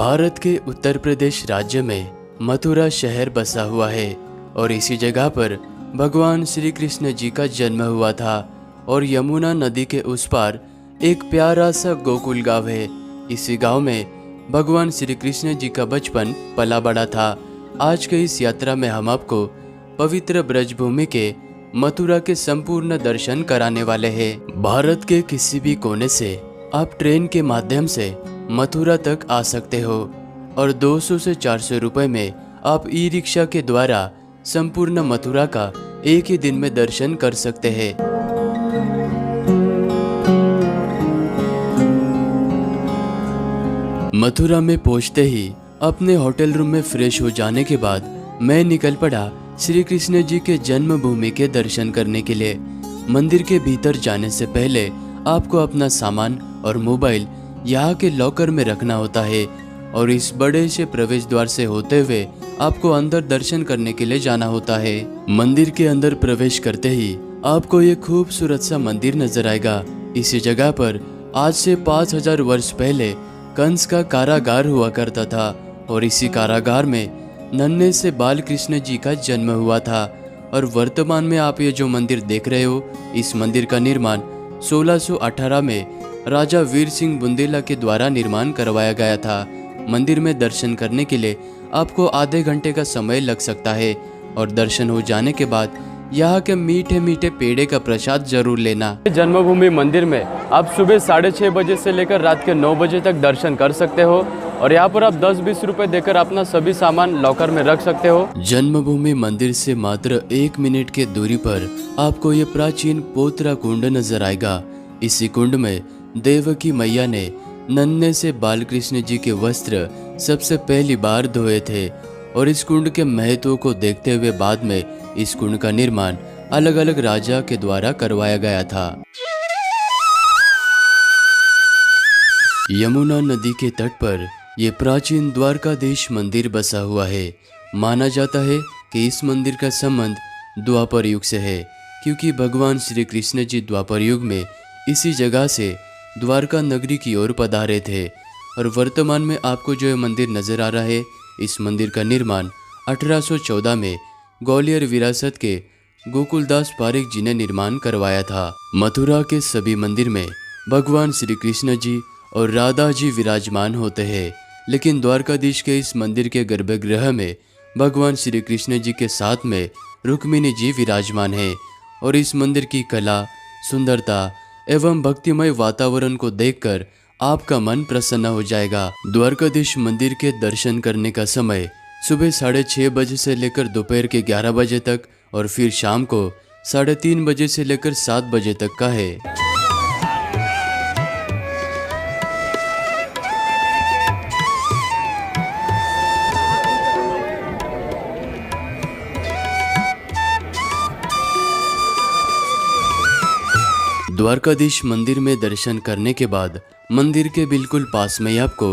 भारत के उत्तर प्रदेश राज्य में मथुरा शहर बसा हुआ है और इसी जगह पर भगवान श्री कृष्ण जी का जन्म हुआ था। और यमुना नदी के उस पार एक प्यारा सा गोकुल गांव है। इसी गांव में भगवान श्री कृष्ण जी का बचपन पला बड़ा था। आज के इस यात्रा में हम आपको पवित्र ब्रजभूमि के मथुरा के संपूर्ण दर्शन कराने वाले हैं। भारत के किसी भी कोने से आप ट्रेन के माध्यम से मथुरा तक आ सकते हो और 200 से 400 रुपए में आप ई रिक्शा के द्वारा संपूर्ण मथुरा का एक ही दिन में दर्शन कर सकते हैं। मथुरा में पहुंचते ही अपने होटल रूम में फ्रेश हो जाने के बाद मैं निकल पड़ा श्री कृष्ण जी के जन्मभूमि के दर्शन करने के लिए। मंदिर के भीतर जाने से पहले आपको अपना सामान और मोबाइल यहाँ के लॉकर में रखना होता है और इस बड़े से प्रवेश द्वार से होते हुए आपको अंदर दर्शन करने के लिए जाना होता है। मंदिर के अंदर प्रवेश करते ही आपको ये खूबसूरत सा मंदिर नजर आएगा। इसी जगह पर आज से 5000 वर्ष पहले कंस का कारागार हुआ करता था और इसी कारागार में नन्हे से बाल कृष्ण जी का जन्म हुआ था। और वर्तमान में आप ये जो मंदिर देख रहे हो, इस मंदिर का निर्माण 1618 में राजा वीर सिंह बुंदेला के द्वारा निर्माण करवाया गया था। मंदिर में दर्शन करने के लिए आपको आधे घंटे का समय लग सकता है और दर्शन हो जाने के बाद यहाँ के मीठे मीठे पेड़े का प्रसाद जरूर लेना। जन्मभूमि मंदिर में आप सुबह 6:30 बजे से लेकर रात के 9 बजे तक दर्शन कर सकते हो और यहाँ पर आप 10-20 रुपए देकर अपना सभी सामान लॉकर में रख सकते हो। जन्मभूमि मंदिर से मात्र 1 मिनट के दूरी पर आपको ये प्राचीन पोतरा कुंड नजर आएगा। इसी कुंड में देवकी मैया ने नन्हे से बाल कृष्ण जी के वस्त्र सबसे पहली बार धोए थे और इस कुंड के महत्व को देखते हुए बाद में इस कुंड का निर्माण अलग अलग राजा के द्वारा करवाया गया था। यमुना नदी के तट पर यह प्राचीन द्वारकाधीश मंदिर बसा हुआ है। माना जाता है कि इस मंदिर का संबंध द्वापर युग से है, क्योंकि भगवान श्री कृष्ण जी द्वापर युग में इसी जगह से द्वारका नगरी की ओर पधारे थे। और वर्तमान में आपको जो मंदिर नजर आ रहा है, इस मंदिर का निर्माण 1814 में ग्वालियर विरासत के गोकुलदास पारिक जी ने निर्माण करवाया था। मथुरा के सभी मंदिर में भगवान श्री कृष्ण जी और राधा जी विराजमान होते हैं, लेकिन द्वारकाधीश के इस मंदिर के गर्भगृह में भगवान श्री कृष्ण जी के साथ में रुक्मिणी जी विराजमान है। और इस मंदिर की कला, सुंदरता एवं भक्तिमय वातावरण को देखकर आपका मन प्रसन्न हो जाएगा। द्वारकाधीश मंदिर के दर्शन करने का समय सुबह 6:30 बजे से लेकर दोपहर के 11 बजे तक और फिर शाम को 3:30 बजे से लेकर 7 बजे तक का है। द्वारकाधीश मंदिर में दर्शन करने के बाद मंदिर के बिल्कुल पास में ही आपको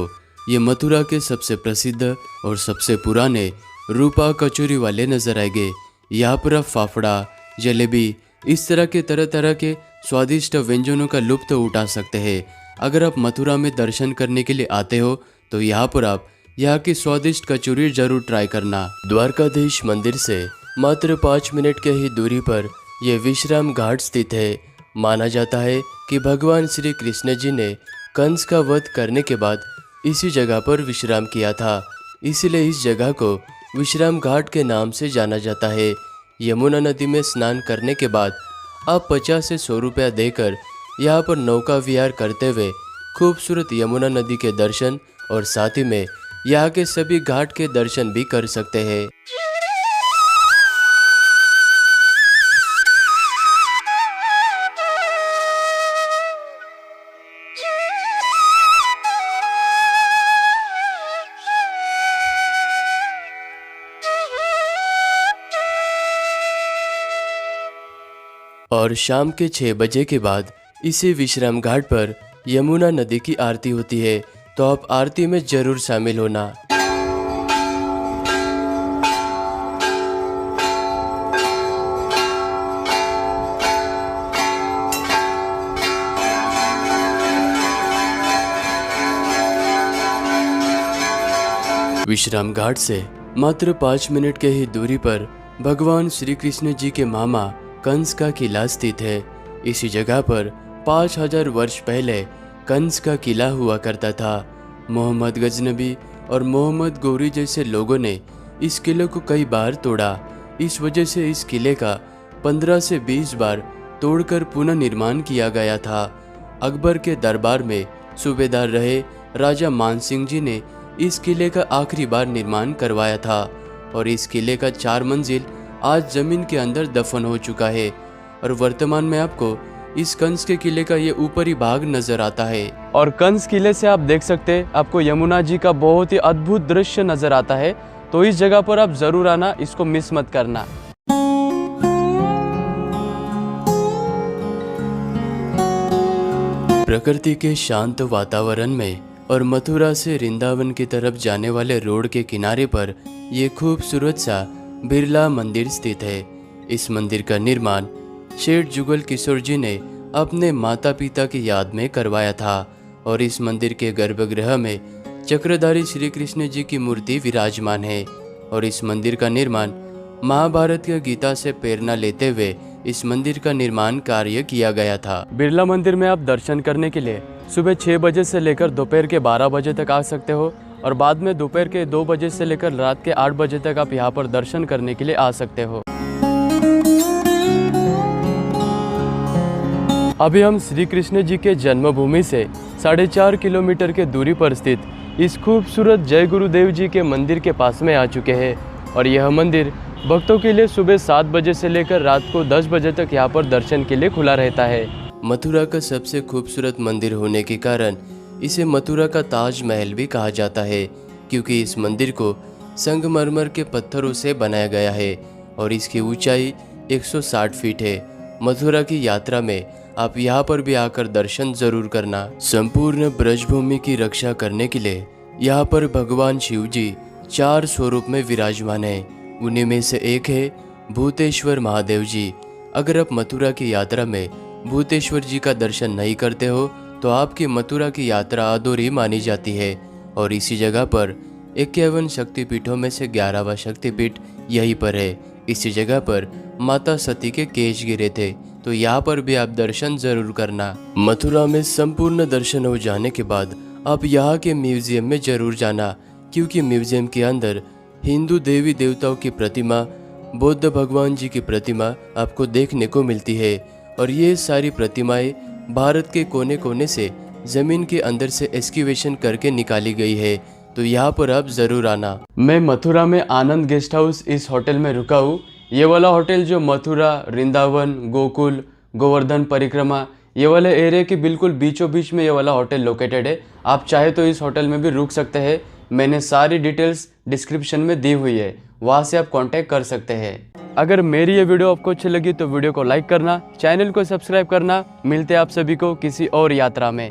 ये मथुरा के सबसे प्रसिद्ध और सबसे पुराने रूपा कचौरी वाले नजर आएंगे। यहाँ पर आप फाफड़ा, जलेबी, इस तरह के तरह तरह के स्वादिष्ट व्यंजनों का लुत्फ उठा सकते हैं। अगर आप मथुरा में दर्शन करने के लिए आते हो तो यहाँ पर आप यहाँ की स्वादिष्ट कचौरी जरूर ट्राई करना। द्वारकाधीश मंदिर से मात्र 5 मिनट के ही दूरी पर यह विश्राम घाट स्थित है। माना जाता है कि भगवान श्री कृष्ण जी ने कंस का वध करने के बाद इसी जगह पर विश्राम किया था, इसलिए इस जगह को विश्राम घाट के नाम से जाना जाता है। यमुना नदी में स्नान करने के बाद आप 50 से 100 रुपया देकर यहाँ पर नौका विहार करते हुए खूबसूरत यमुना नदी के दर्शन और साथ ही में यहाँ के सभी घाट के दर्शन भी कर सकते हैं। और शाम के 6 बजे के बाद इसी विश्राम घाट पर यमुना नदी की आरती होती है, तो आप आरती में जरूर शामिल होना। विश्राम घाट से मात्र 5 मिनट के ही दूरी पर भगवान श्री कृष्ण जी के मामा कंस का किला स्थित है। इसी जगह पर 5000 वर्ष पहले कंस का किला हुआ करता था। मोहम्मद गजनबी और मोहम्मद गौरी जैसे लोगों ने इस किले को कई बार तोड़ा। इस वजह से इस किले का 15 से 20 बार तोड़कर पुनः निर्माण किया गया था। अकबर के दरबार में सूबेदार रहे राजा मानसिंह जी ने इस किले का आखिरी बार निर्माण करवाया था और इस किले का 4 मंजिल आज जमीन के अंदर दफन हो चुका है और वर्तमान में आपको इस कंस के किले का ये ऊपरी भाग नजर आता है। और कंस किले से आप देख सकते हैं आपको यमुना जी का बहुत ही अद्भुत दृश्य नजर आता है। तो इस जगह पर आप जरूर आना, इसको मिस मत करना। प्रकृति के शांत वातावरण में और मथुरा से वृंदावन की तरफ जाने वाले रोड के किनारे पर ये खूबसूरत सा बिरला मंदिर स्थित है। इस मंदिर का निर्माण शेठ जुगल किशोर जी ने अपने माता पिता की याद में करवाया था और इस मंदिर के गर्भगृह में चक्रधारी श्री कृष्ण जी की मूर्ति विराजमान है और इस मंदिर का निर्माण महाभारत के गीता से प्रेरणा लेते हुए इस मंदिर का निर्माण कार्य किया गया था। बिरला मंदिर में आप दर्शन करने के लिए सुबह 6 बजे से लेकर दोपहर के 12 बजे तक आ सकते हो और बाद में दोपहर के 2 बजे से लेकर रात के 8 बजे तक आप यहाँ पर दर्शन करने के लिए आ सकते हो। अभी हम श्री कृष्ण जी के जन्मभूमि से 4.5 किलोमीटर के दूरी पर स्थित इस खूबसूरत जय गुरुदेव जी के मंदिर के पास में आ चुके हैं और यह मंदिर भक्तों के लिए सुबह 7 बजे से लेकर रात को 10 बजे तक यहाँ पर दर्शन के लिए खुला रहता है। मथुरा का सबसे खूबसूरत मंदिर होने के कारण इसे मथुरा का ताजमहल भी कहा जाता है क्योंकि इस मंदिर को संगमरमर के पत्थरों से बनाया गया है और इसकी ऊंचाई 160 फीट है। मथुरा की यात्रा में आप यहाँ पर भी आकर दर्शन जरूर करना। संपूर्ण ब्रजभूमि की रक्षा करने के लिए यहाँ पर भगवान शिव जी 4 स्वरूप में विराजमान है। उन्हीं में से एक है भूतेश्वर महादेव जी। अगर आप मथुरा की यात्रा में भूतेश्वर जी का दर्शन नहीं करते हो तो आपकी मथुरा की यात्रा अधूरी मानी जाती है और इसी जगह पर 51 शक्तिपीठों में से 11वां शक्तिपीठ यहीं पर है। इसी जगह पर माता सती के केश गिरे थे तो यहाँ पर भी आप दर्शन जरूर करना। मथुरा में संपूर्ण दर्शन हो जाने के बाद आप यहाँ के म्यूजियम में जरूर जाना क्योंकि म्यूजियम के अंदर हिंदू देवी देवताओं की प्रतिमा, बौद्ध भगवान जी की प्रतिमा आपको देखने को मिलती है और ये सारी प्रतिमाएं भारत के कोने कोने से जमीन के अंदर से एक्सकेवेशन करके निकाली गई है। तो यहाँ पर आप जरूर आना। मैं मथुरा में आनंद गेस्ट हाउस इस होटल में रुका हूँ। ये वाला होटल जो मथुरा, वृंदावन, गोकुल, गोवर्धन परिक्रमा ये वाले एरिया के बिल्कुल बीचों बीच में ये वाला होटल लोकेटेड है। आप चाहे तो इस होटल में भी रुक सकते हैं। मैंने सारी डिटेल्स डिस्क्रिप्शन में दी हुई है, वहाँ से आप कांटेक्ट कर सकते हैं। अगर मेरी ये वीडियो आपको अच्छी लगी तो वीडियो को लाइक करना, चैनल को सब्सक्राइब करना। मिलते हैं आप सभी को किसी और यात्रा में।